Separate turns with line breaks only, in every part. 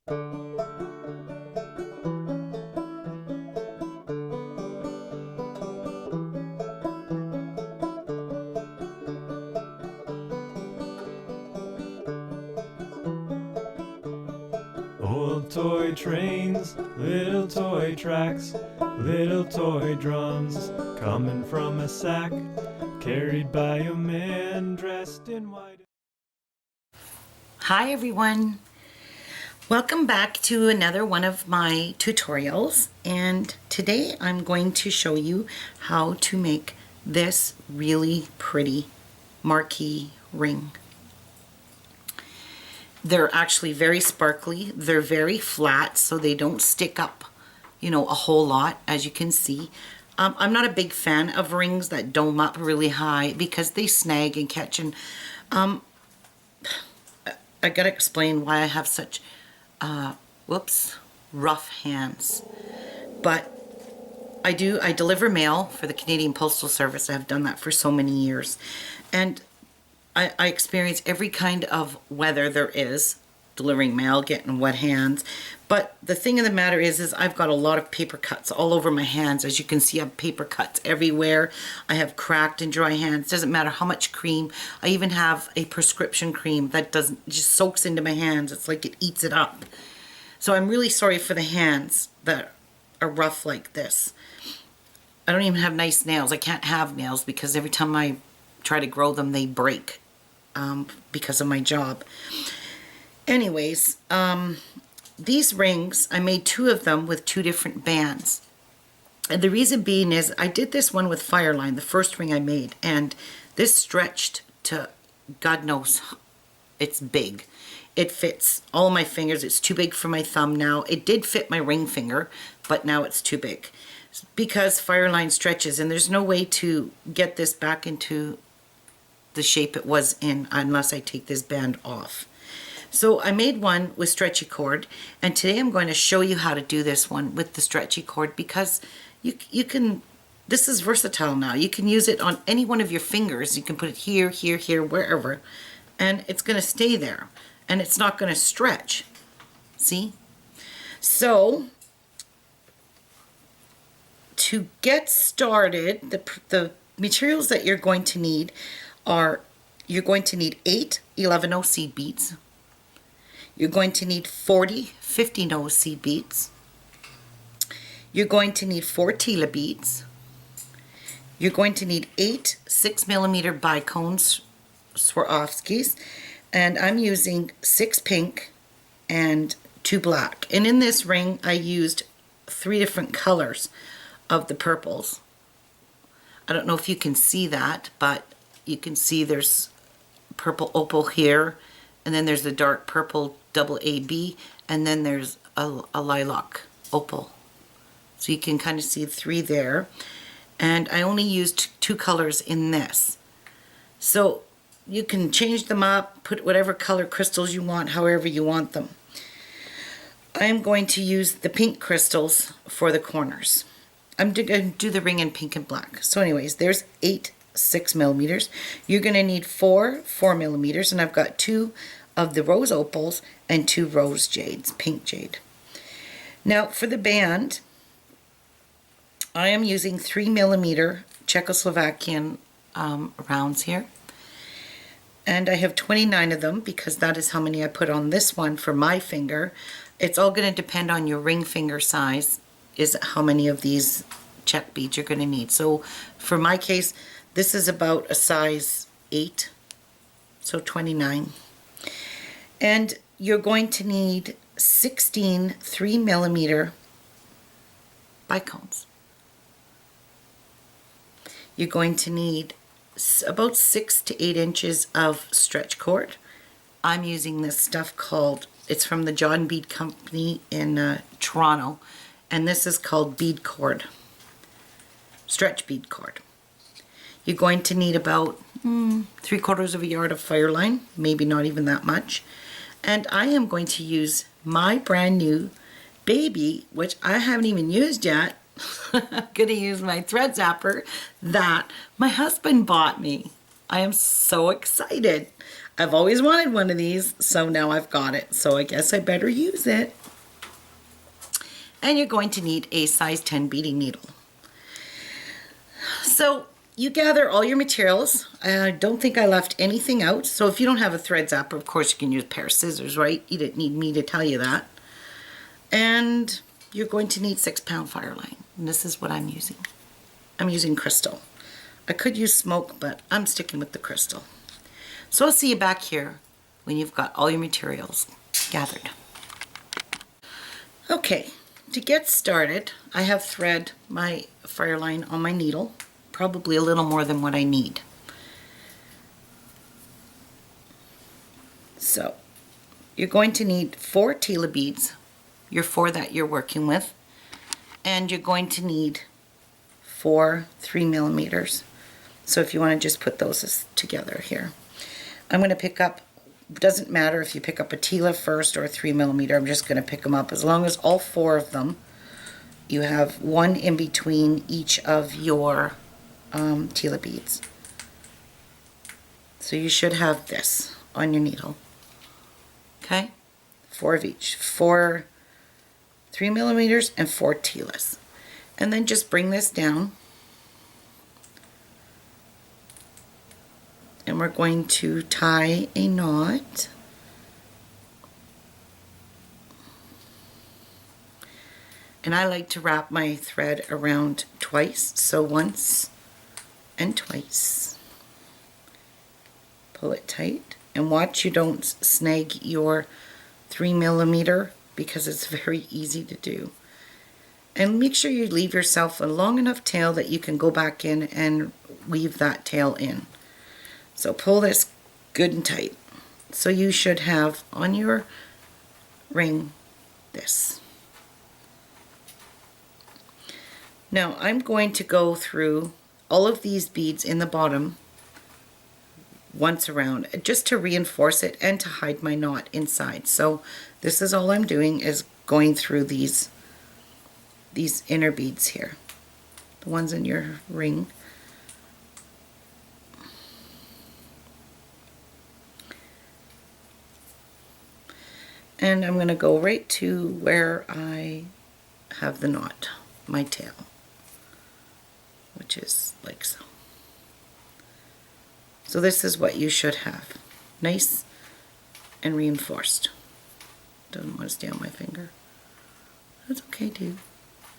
Old toy trains, little toy tracks, little toy drums, coming from a sack, carried by a man dressed in white.
Hi everyone, welcome back to another one of my tutorials, and today I'm going to show you how to make this really pretty marquee ring. They're actually very sparkly, they're very flat so they don't stick up, you know, a whole lot, as you can see. I'm not a big fan of rings that dome up really high because they snag and catch, and I gotta explain why I have such rough hands. But I deliver mail for the Canadian Postal Service. I've done that for so many years, and I experience every kind of weather there is, delivering mail, getting wet hands. But the thing of the matter is I've got a lot of paper cuts all over my hands. As you can see, I have paper cuts everywhere. I have cracked and dry hands. Doesn't matter how much cream. I even have a prescription cream that just soaks into my hands. It's like it eats it up. So I'm really sorry for the hands that are rough like this. I don't even have nice nails. I can't have nails because every time I try to grow them, they break because of my job. Anyways, these rings, I made 2 of them with 2 different bands. And the reason being is I did this one with Fireline, the first ring I made, and this stretched to, God knows, it's big. It fits all my fingers. It's too big for my thumb now. It did fit my ring finger, but now it's too big because Fireline stretches, and there's no way to get this back into the shape it was in unless I take this band off. So I made one with stretchy cord, and today I'm going to show you how to do this one with the stretchy cord because you can, this is versatile now. You can use it on any one of your fingers. You can put it here, here, here, wherever, and it's going to stay there, and it's not going to stretch. See? So to get started, the materials that you're going to need are, you're going to need 8 11/0 seed beads. You're going to need 40 15/0 seed beads. You're going to need 4 Tila beads. You're going to need 8 6mm Bicones Swarovskis, and I'm using 6 pink and 2 black. And in this ring I used 3 different colors of the purples. I don't know if you can see that, but you can see there's purple opal here, and then there's the dark purple double AB, and then there's a lilac opal. So you can kind of see 3 there. And I only used 2 colors in this. So you can change them up, put whatever color crystals you want, however you want them. I'm going to use the pink crystals for the corners. I'm going to do the ring in pink and black. So anyways, there's 8 6mm. You're going to need 4 4mm, and I've got 2 of the rose opals and 2 rose jades, pink jade. Now for the band, I am using 3mm Czechoslovakian rounds here, and I have 29 of them because that is how many I put on this one for my finger. It's all going to depend on your ring finger size, is how many of these Czech beads you're going to need. So for my case, this is about a size 8, so 29. And you're going to need 16 3mm Bicones. You're going to need about 6 to 8 inches of stretch cord. I'm using this stuff called, it's from the John Bead Company in Toronto, and this is called bead cord, stretch bead cord. You're going to need about 3/4 of a yard of Fireline, maybe not even that much. And I am going to use my brand new baby, which I haven't even used yet. I'm going to use my thread zapper that my husband bought me. I am so excited. I've always wanted one of these, so now I've got it. So I guess I better use it. And you're going to need a size 10 beading needle. So you gather all your materials. I don't think I left anything out. So if you don't have a thread zapper, of course you can use a pair of scissors, right? You didn't need me to tell you that. And you're going to need 6-pound Fireline. And this is what I'm using. I'm using crystal. I could use smoke, but I'm sticking with the crystal. So I'll see you back here when you've got all your materials gathered. Okay, to get started, I have thread my Fireline on my needle, probably a little more than what I need. So you're going to need 4 Tila beads, your 4 that you're working with, and you're going to need 4 3mm. So if you want to just put those together here. I'm going to pick up, doesn't matter if you pick up a Tila first or a 3mm, I'm just going to pick them up. As long as all 4 of them, you have 1 in between each of your Tila beads. So you should have this on your needle. Okay? 4 of each. 4 3mm and 4 Tilas. And then just bring this down. And we're going to tie a knot. And I like to wrap my thread around twice, so once and twice. Pull it tight and watch you don't snag your 3mm because it's very easy to do. And make sure you leave yourself a long enough tail that you can go back in and weave that tail in. So pull this good and tight. So you should have on your ring this. Now I'm going to go through all of these beads in the bottom once around just to reinforce it and to hide my knot inside. So this is all I'm doing, is going through these inner beads here, the ones in your ring. And I'm going to go right to where I have the knot, my tail, which is like so. So this is what you should have. Nice and reinforced. Don't want to stay on my finger. That's okay, dude.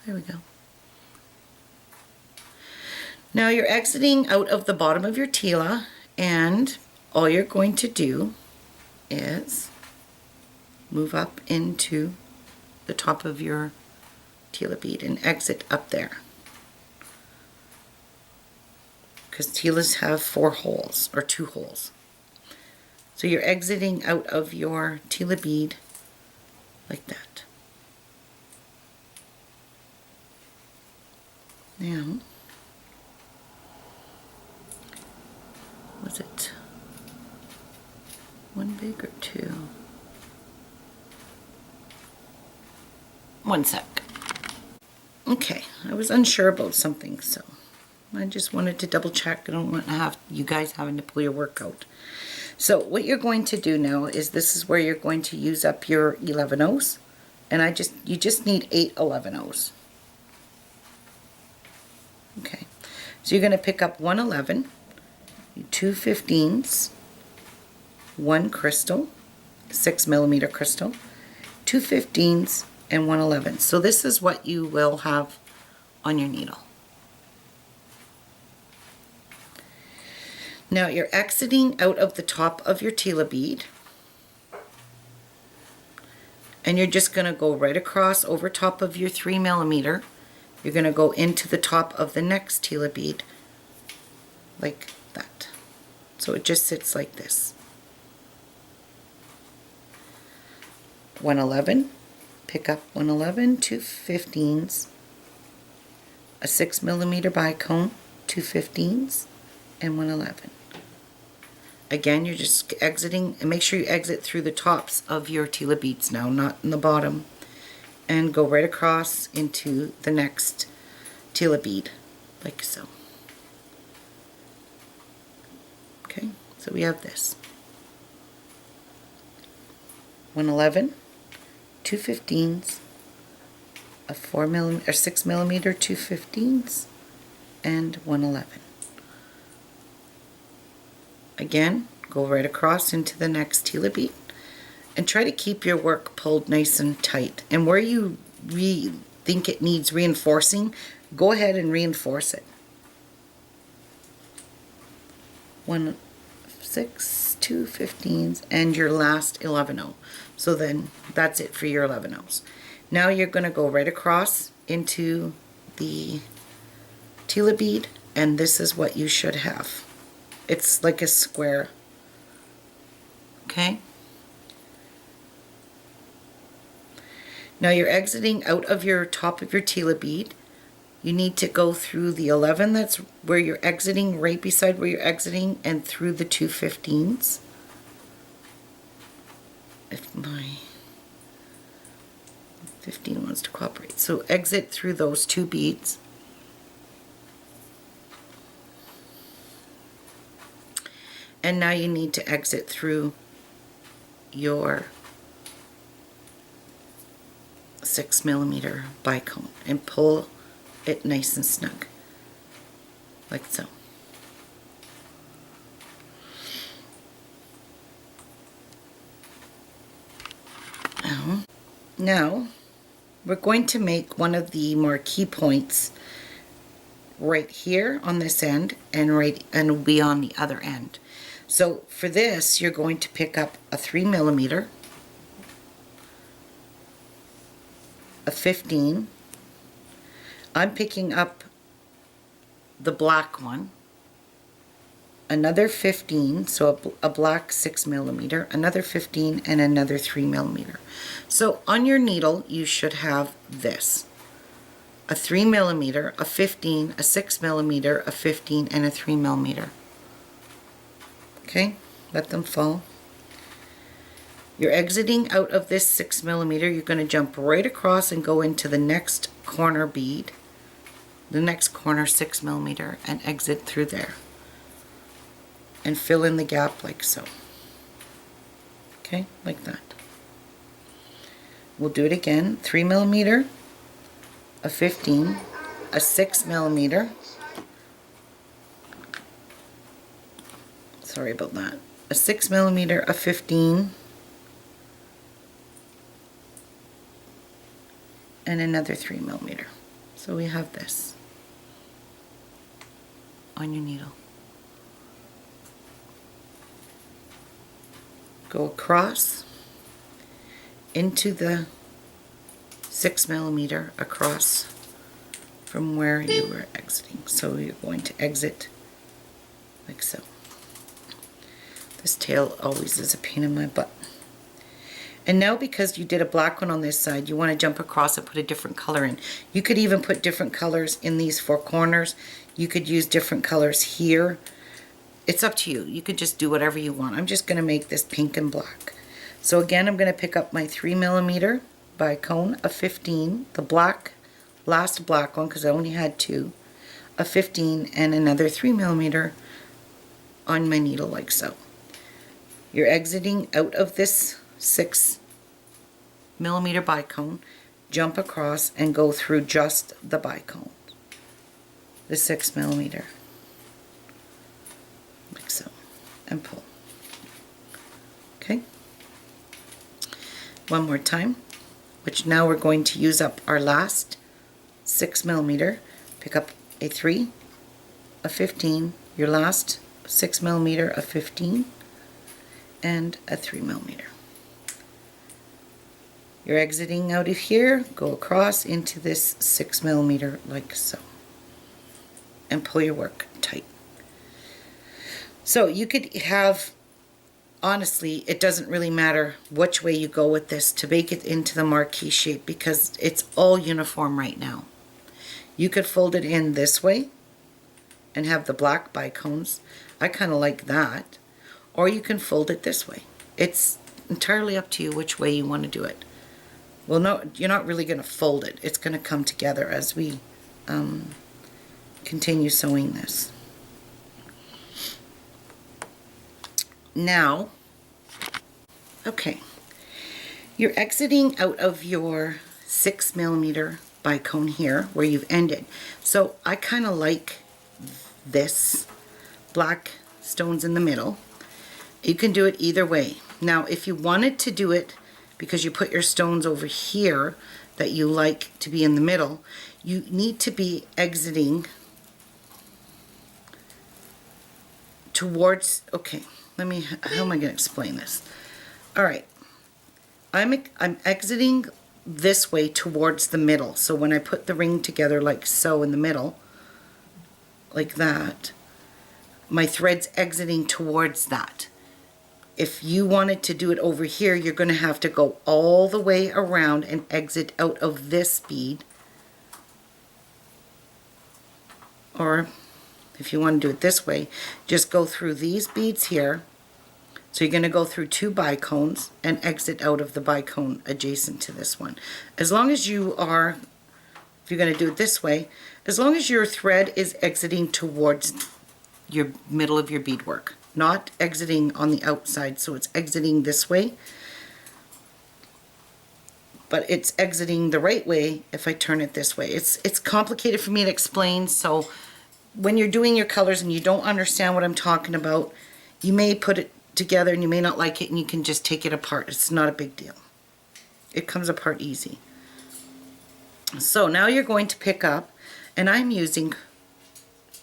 There we go. Now you're exiting out of the bottom of your Tila, and all you're going to do is move up into the top of your Tila bead and exit up there. Because Tilas have 4 holes, or 2 holes. So you're exiting out of your Tila bead like that. Now, was it 1 big or 2? 1 sec. Okay, I was unsure about something, so I just wanted to double check. I don't want to have you guys having to pull your work out. So what you're going to do now is this is where you're going to use up your 11/0s, and you just need 8 11/0s. Okay, so you're going to pick up 1 11, 2 15s, 1 crystal, 6mm crystal, 2 15s, and 1 11. So this is what you will have on your needle. Now you're exiting out of the top of your Tila bead, and you're just going to go right across over top of your 3mm. You're going to go into the top of the next Tila bead like that. So it just sits like this. 1 11, pick up 1 11, 2 15s, a 6mm bicone, 2 15s, and 1 11. Again, you're just exiting, and make sure you exit through the tops of your Tila beads now, not in the bottom, and go right across into the next Tila bead, like so. Okay, so we have this. 111, 215s, a 4mm or 6mm 215s, and 111. Again, go right across into the next Tila bead and try to keep your work pulled nice and tight. And where you think it needs reinforcing, go ahead and reinforce it. 1, 6, 2 15s, and your last 11-0. So then that's it for your 11-0s. Now you're going to go right across into the Tila bead, and this is what you should have. It's like a square. Okay? Now you're exiting out of your top of your Tila bead. You need to go through the 11, that's where you're exiting, right beside where you're exiting, and through the 2 15s. If my 15 wants to cooperate. So exit through those 2 beads. And now you need to exit through your 6mm bicone and pull it nice and snug, like so. Now we're going to make one of the marquee points right here on this end, and be on the other end. So for this, you're going to pick up a 3mm, a 15. I'm picking up the black one, another 15, so a black 6mm, another 15, and another 3mm. So on your needle you should have this: a 3mm, a 15, a 6mm, a 15, and a 3mm. Okay, let them fall. You're exiting out of this 6mm. You're going to jump right across and go into the next corner bead, the next corner 6mm, and exit through there and fill in the gap like so. Okay, like that. We'll do it again: 3mm, a 15, a 6mm, sorry about that, a 6mm, a 15, and another 3mm. So we have this on your needle. Go across into the 6mm across from where you were exiting. So you're going to exit like so. This tail always is a pain in my butt. And now, because you did a black one on this side, you want to jump across and put a different color in. You could even put different colors in these 4 corners. You could use different colors here. It's up to you. You could just do whatever you want. I'm just going to make this pink and black. So again, I'm going to pick up my 3mm bicone, a 15, the black, last black one, because I only had 2, a 15, and another 3mm on my needle like so. You're exiting out of this 6mm bicone, jump across and go through just the bicone, the 6mm, like so, and pull. Okay, one more time, which now we're going to use up our last 6mm. Pick up a 3, a 15, your last 6mm, a 15, and a 3mm. You're exiting out of here, go across into this 6mm like so, and pull your work tight. So you could have, honestly, it doesn't really matter which way you go with this to make it into the marquee shape, because it's all uniform right now. You could fold it in this way and have the black bicones. I kind of like that. Or you can fold it this way. It's entirely up to you which way you want to do it. Well, no, you're not really going to fold it. It's going to come together as we continue sewing this. Now, okay, You're exiting out of your 6mm bicone here where you've ended. So I kind of like this black stones in the middle. You can do it either way. Now if you wanted to do it because you put your stones over here that you like to be in the middle, you need to be exiting towards, okay, how am I going to explain this? All right, I'm exiting this way towards the middle. So when I put the ring together like so in the middle, like that, my thread's exiting towards that. If you wanted to do it over here, you're going to have to go all the way around and exit out of this bead. Or if you want to do it this way, just go through these beads here. So you're going to go through 2 bicones and exit out of the bicone adjacent to this one. As long as you are, if you're going to do it this way, as long as your thread is exiting towards your middle of your beadwork, not exiting on the outside, so it's exiting this way, but it's exiting the right way if I turn it this way. It's complicated for me to explain, so when you're doing your colors and you don't understand what I'm talking about, you may put it together and you may not like it and you can just take it apart. It's not a big deal. It comes apart easy. So now you're going to pick up, and I'm using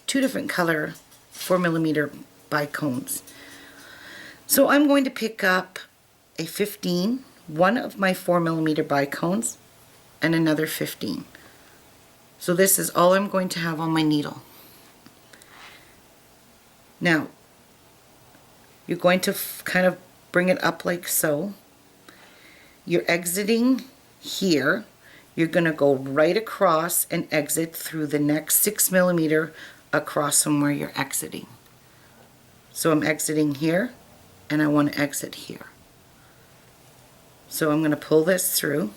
2 different color 4mm bicones. So I'm going to pick up a 15, one of my 4mm bicones, and another 15. So this is all I'm going to have on my needle. Now, you're going to kind of bring it up like so. You're exiting here. You're going to go right across and exit through the next 6mm across from where you're exiting. So I'm exiting here, and I want to exit here. So I'm going to pull this through,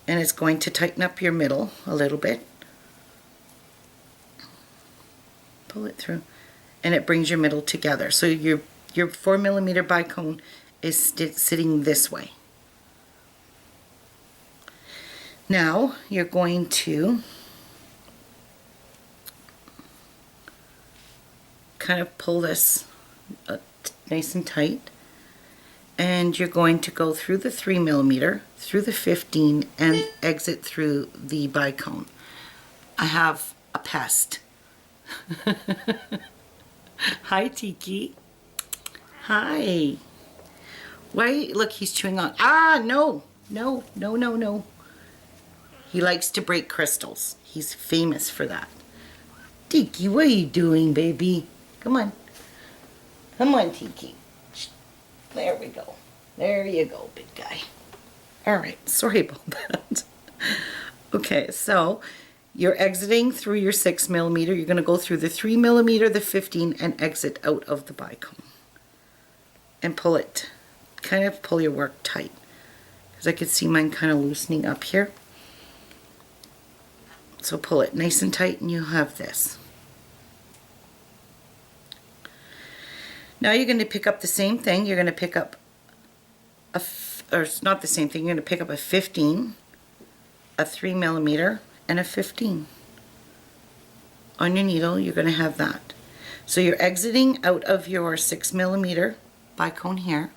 and it's going to tighten up your middle a little bit. Pull it through, and it brings your middle together. So your 4mm bicone is sitting this way. Now you're going to kind of pull this nice and tight, and you're going to go through the 3mm, through the 15, and exit through the bicone. I have a pest. Hi, Tiki. Hi. Why? Look, he's chewing on. Ah, no, no, no, no, no. He likes to break crystals. He's famous for that. Tiki, what are you doing, baby? Come on. Come on, Tiki. There we go. There you go, big guy. All right, sorry about that. Okay, so you're exiting through your 6mm. You're going to go through the 3mm, the 15, and exit out of the bicone. And pull it. Kind of pull your work tight, because I could see mine kind of loosening up here. So pull it nice and tight, and you have this. Now you're going to pick up the same thing. You're going to pick up or it's not the same thing. You're going to pick up a 15, a 3mm, and a 15. On your needle, you're going to have that. So you're exiting out of your 6mm bicone here.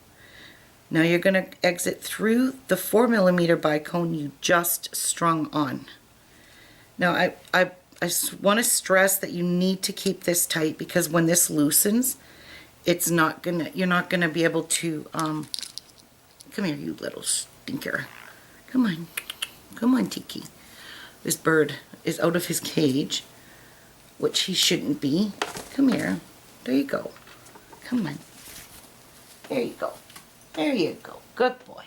Now you're going to exit through the 4mm bicone you just strung on. Now I want to stress that you need to keep this tight, because when this loosens, it's not gonna, you're not gonna be able to, come here, you little stinker. Come on. Come on, Tiki. This bird is out of his cage, which he shouldn't be. Come here. There you go. Come on. There you go. There you go. Good boy.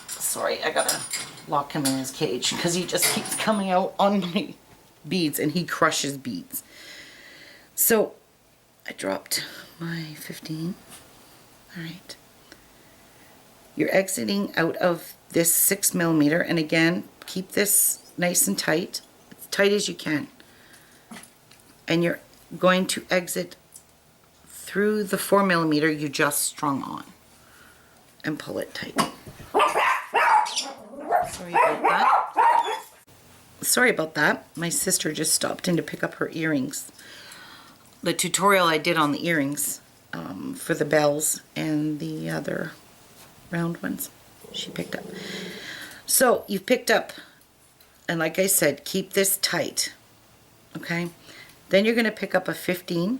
Sorry, I gotta lock him in his cage because he just keeps coming out on my beads, and he crushes beads. So I dropped my 15. All right. You're exiting out of this 6mm, and again, keep this nice and tight, as tight as you can. And you're going to exit through the 4mm you just strung on and pull it tight. Sorry about that. Sorry about that. My sister just stopped in to pick up her earrings. The tutorial I did on the earrings for the bells and the other round ones she picked up. So you've picked up, and like I said, keep this tight, okay? Then you're going to pick up a 15,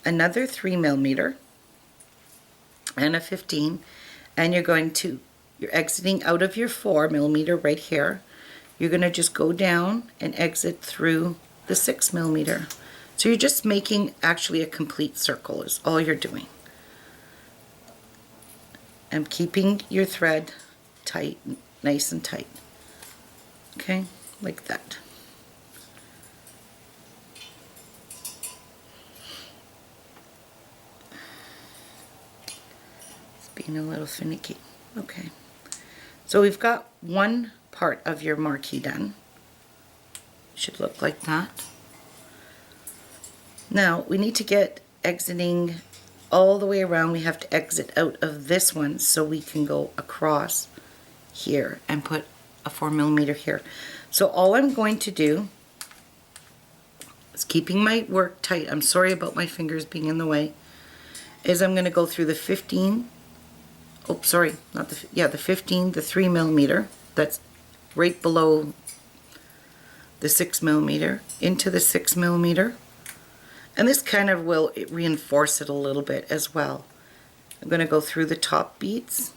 another 3mm, and a 15, and you're exiting out of your 4mm right here. You're going to just go down and exit through the 6mm. So you're just making actually a complete circle is all you're doing. And keeping your thread tight, nice and tight. Okay, like that. It's being a little finicky. Okay. So we've got one part of your marquee done. Should look like that. Now we need to get exiting all the way around. We have to exit out of this one so we can go across here and put a 4mm here. So all I'm going to do is, keeping my work tight, I'm sorry about my fingers being in the way, is I'm going to go through the 15, oh sorry, not the, yeah, the 15, the 3mm, that's right below the 6mm, into the 6mm. And this kind of will reinforce it a little bit as well. I'm going to go through the top beads.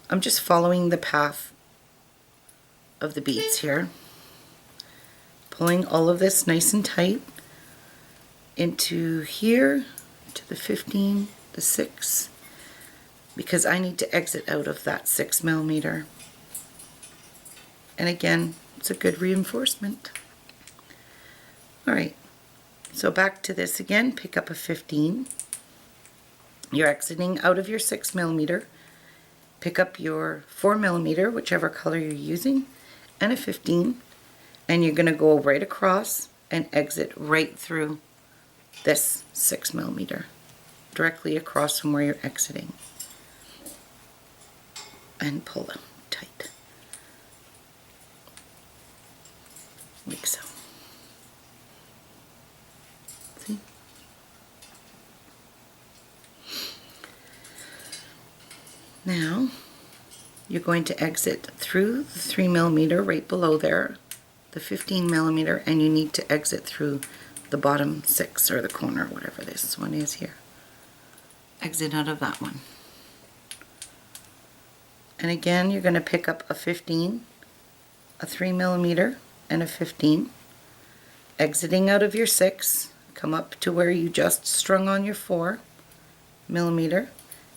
I'm just following the path of the beads here. Pulling all of this nice and tight into here, to the 15, the 6, because I need to exit out of that 6mm. And again, it's a good reinforcement. Alright. So back to this again, pick up a 15. You're exiting out of your 6mm. Pick up your 4mm, whichever color you're using, and a 15. And you're going to go right across and exit right through this 6mm, directly across from where you're exiting. And pull them tight. Like so. Now, you're going to exit through the 3mm right below there, the 15mm, and you need to exit through the bottom 6 or the corner, whatever this one is here. Exit out of that one. And again, you're going to pick up a 15, a 3mm, and a 15. Exiting out of your 6, come up to where you just strung on your 4mm.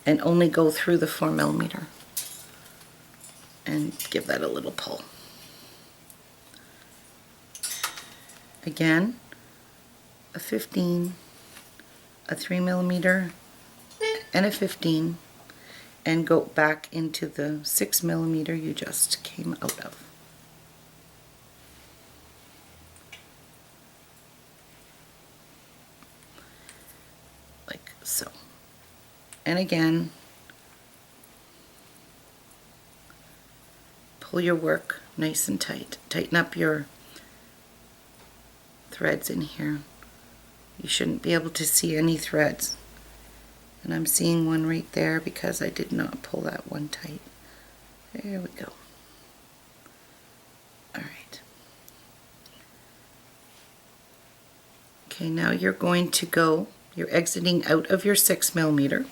And only go through the 4mm and give that a little pull. Again, a 15, a 3mm, and a 15, and go back into the 6mm you just came out of. Like so. And again, pull your work nice and tight. Tighten up your threads in here. You shouldn't be able to see any threads. And I'm seeing one right there because I did not pull that one tight. There we go. Alright. Okay, now you're going to go, you're exiting out of your 6mm.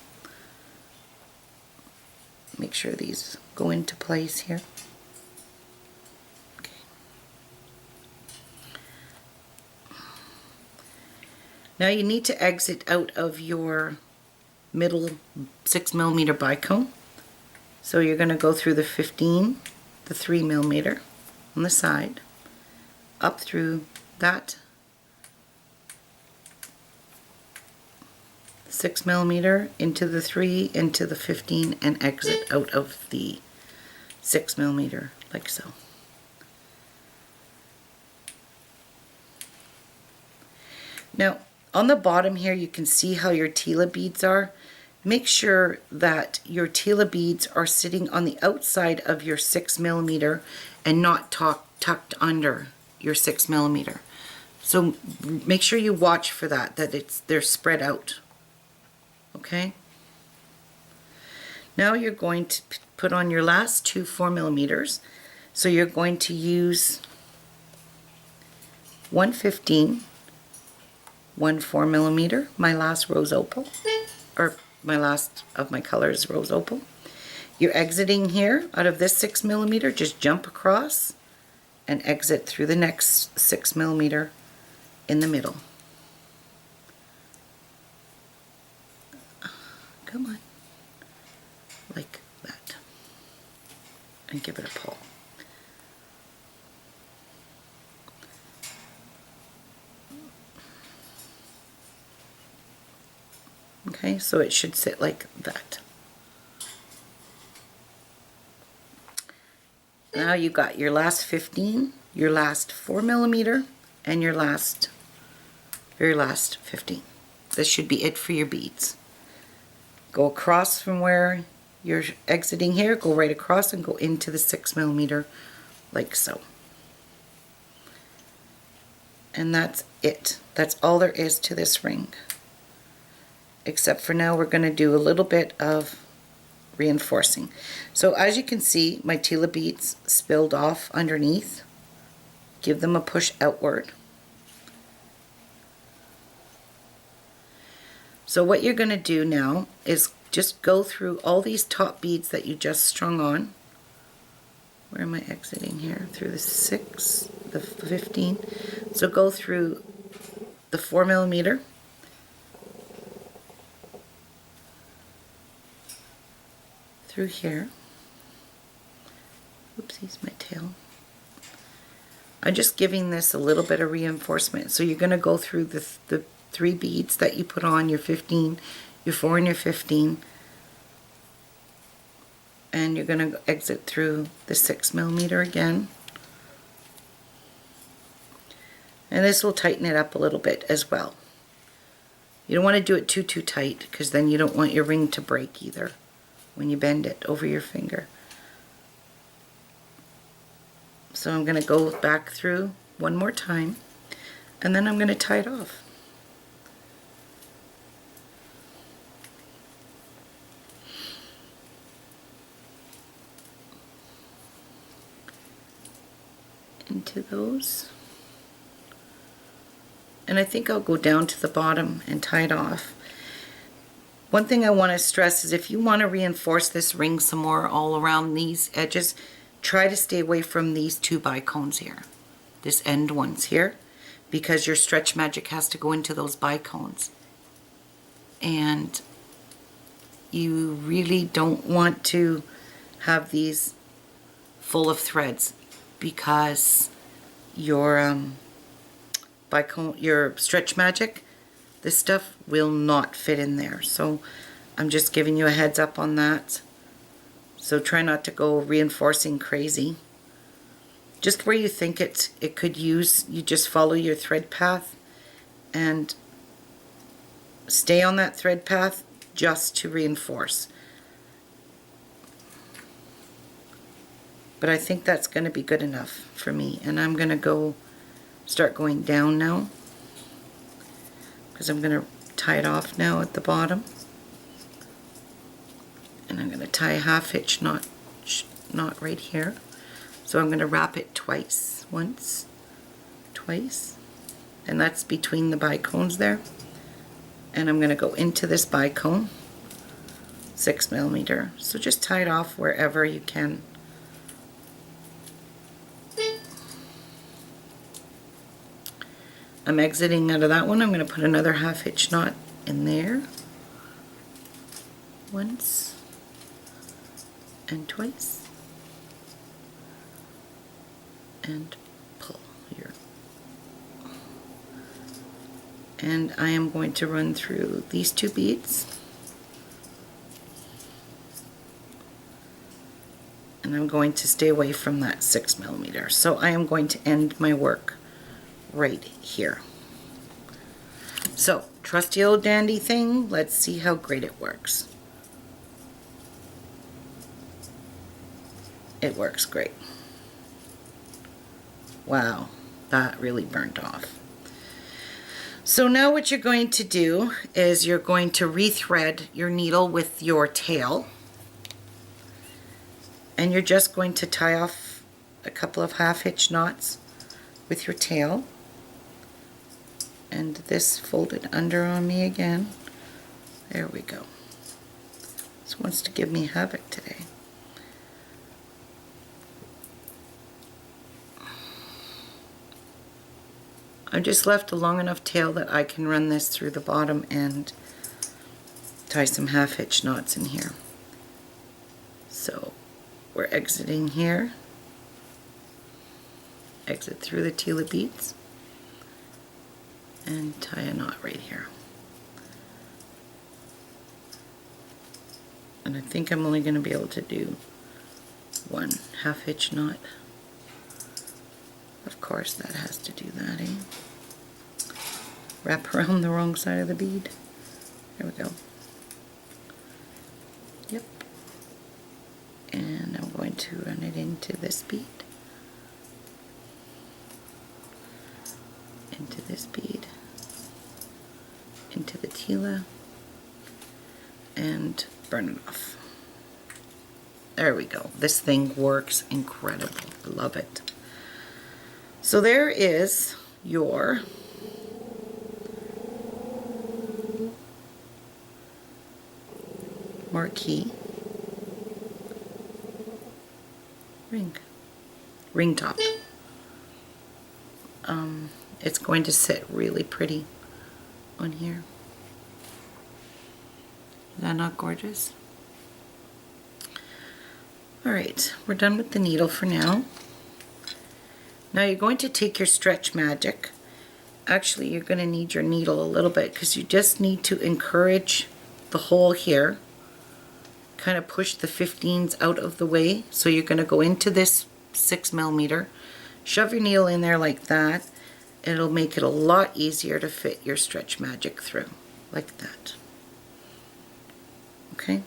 Make sure these go into place here. Okay. Now you need to exit out of your middle 6mm bicone. So you're going to go through the 15, the 3mm on the side, up through that 6mm, into the 3, into the 15, and exit out of the 6mm, like so. Now, On the bottom here, you can see how your Tila beads are. Make sure that your Tila beads are sitting on the outside of your 6mm and not tucked under your 6mm. So make sure you watch for that, they're spread out. Okay? Now you're going to put on your last two 4mm. So you're going to use 1/15, 1 4mm, my last rose opal, or my last of my colors rose opal. You're exiting here out of this 6mm, just jump across and exit through the next 6mm in the middle. Come on, like that, and give it a pull. Okay, so it should sit like that. Now you got your last 15, your last 4mm, and your very last 15. This should be it for your beads. Go across from where you're exiting here, go right across and go into the 6mm like so. And that's it. That's all there is to this ring. Except for now we're going to do a little bit of reinforcing. So as you can see, my Tila beads spilled off underneath. Give them a push outward. So what you're going to do now is just go through all these top beads that you just strung on. Where am I exiting here? Through the 6, the 15. So go through the 4mm. Through here. Oopsies, my tail. I'm just giving this a little bit of reinforcement. So you're going to go through the 3 beads that you put on, your 15, your 4 and your 15. And you're going to exit through the 6mm again. And this will tighten it up a little bit as well. You don't want to do it too tight, because then you don't want your ring to break either when you bend it over your finger. So I'm going to go back through one more time, and then I'm going to tie it off. Into those. And I think I'll go down to the bottom and tie it off. One thing I want to stress is if you want to reinforce this ring some more all around these edges, try to stay away from these 2 bicones here, this end ones here, because your stretch magic has to go into those bicones. And you really don't want to have these full of threads, because your bicone, your stretch magic, this stuff will not fit in there. So I'm just giving you a heads up on that. So try not to go reinforcing crazy. Just where you think it could use, you just follow your thread path and stay on that thread path just to reinforce. But I think that's going to be good enough for me. And I'm going to start going down now, because I'm going to tie it off now at the bottom. And I'm going to tie a 1/2 hitch knot right here. So I'm going to wrap it twice, once, twice, and that's between the bicones there. And I'm going to go into this bicone, 6mm. So just tie it off wherever you can. I'm exiting out of that one. I'm going to put another 1/2 hitch knot in there, once and twice, and pull here. And I am going to run through these 2 beads, and I'm going to stay away from that 6mm. So I am going to end my work right here. So, trusty old dandy thing, let's see how great it works. It works great. Wow, that really burnt off. So now what you're going to do is you're going to rethread your needle with your tail. And you're just going to tie off a couple of half-hitch knots with your tail. And this folded under on me again. There we go. This wants to give me havoc today. I've just left a long enough tail that I can run this through the bottom and tie some half-hitch knots in here. So we're exiting here. Exit through the Tila beads and tie a knot right here. And I think I'm only going to be able to do one half-hitch knot. Of course, that has to do that, eh? Wrap around the wrong side of the bead. There we go. Yep. And I'm going to run it into this bead. Into this bead. Into the Tila. And burn it off. There we go. This thing works incredible. I love it. So there is your Marquise ring top. It's going to sit really pretty on here. Is that not gorgeous? Alright, we're done with the needle for now. Now you're going to take your stretch magic. Actually, you're going to need your needle a little bit because you just need to encourage the hole here. Kind of push the 15s out of the way. So you're going to go into this 6mm, shove your needle in there like that. It'll make it a lot easier to fit your stretch magic through, like that. Okay?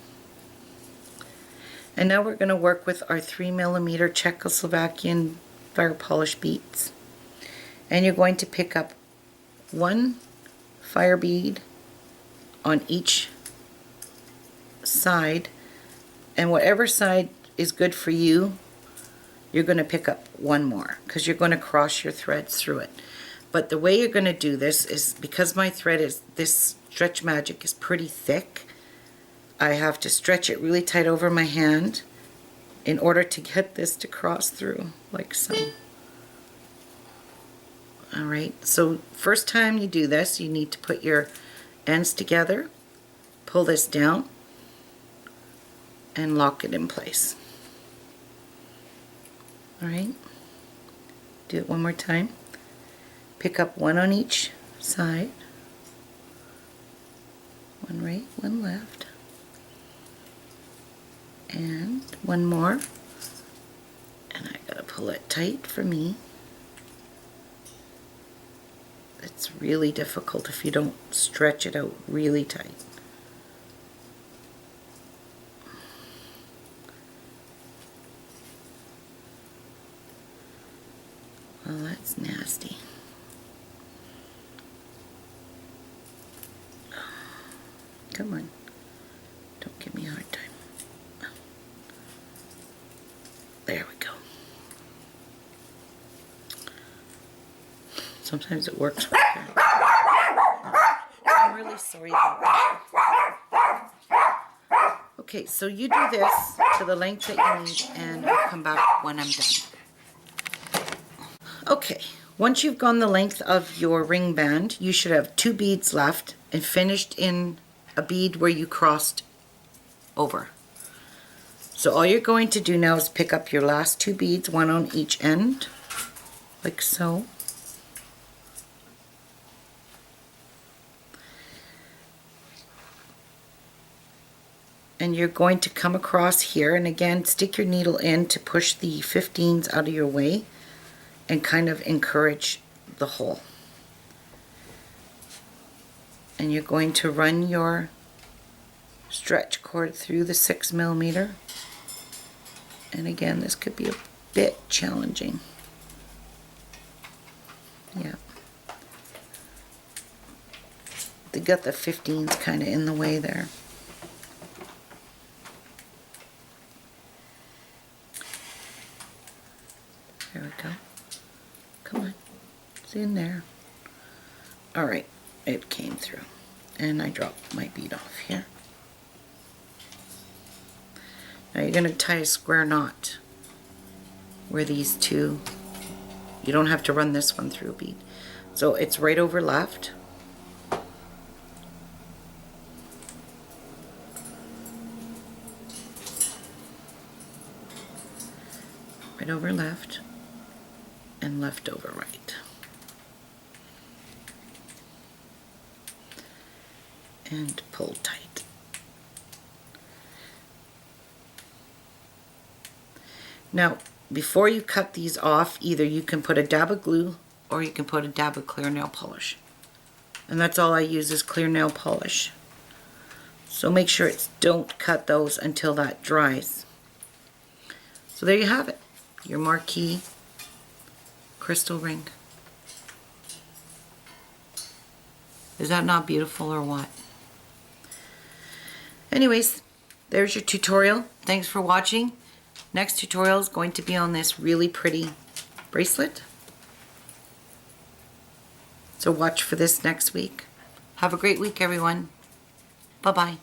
And now we're going to work with our 3mm Czechoslovakian fire polish beads. And you're going to pick up one fire bead on each side, and whatever side is good for you, you're going to pick up one more because you're going to cross your threads through it. But the way you're going to do this is, because my thread is, this stretch magic is pretty thick, I have to stretch it really tight over my hand in order to get this to cross through, like so. Alright, so first time you do this, you need to put your ends together, pull this down, and lock it in place. Alright, do it one more time. Pick up one on each side. One right, one left. And one more. And I gotta pull it tight for me. It's really difficult if you don't stretch it out really tight. Well, that's nasty. Come on. Don't give me a hard time. There we go. Sometimes it works. I'm really sorry about that. Okay, so you do this to the length that you need, and I'll come back when I'm done. Okay, once you've gone the length of your ring band, you should have 2 beads left and finished in a bead where you crossed over. So all you're going to do now is pick up your last 2 beads, one on each end, like so. And you're going to come across here, and again stick your needle in to push the 15s out of your way and kind of encourage the hole. And you're going to run your stretch cord through the 6mm. And again, this could be a bit challenging. Yeah. They got the 15s kind of in the way there. There we go. Come on. It's in there. Alright. It came through. And I dropped my bead off here. Now you're going to tie a square knot where these two, you don't have to run this one through a bead. So it's right over left. Right over left and left over right. And pull tight. Now, before you cut these off, either you can put a dab of glue or you can put a dab of clear nail polish. And that's all I use is clear nail polish. So make sure don't cut those until that dries. So there you have it, your Marquise crystal ring. Is that not beautiful or what? Anyways, there's your tutorial. Thanks for watching. Next tutorial is going to be on this really pretty bracelet. So watch for this next week. Have a great week, everyone. Bye-bye.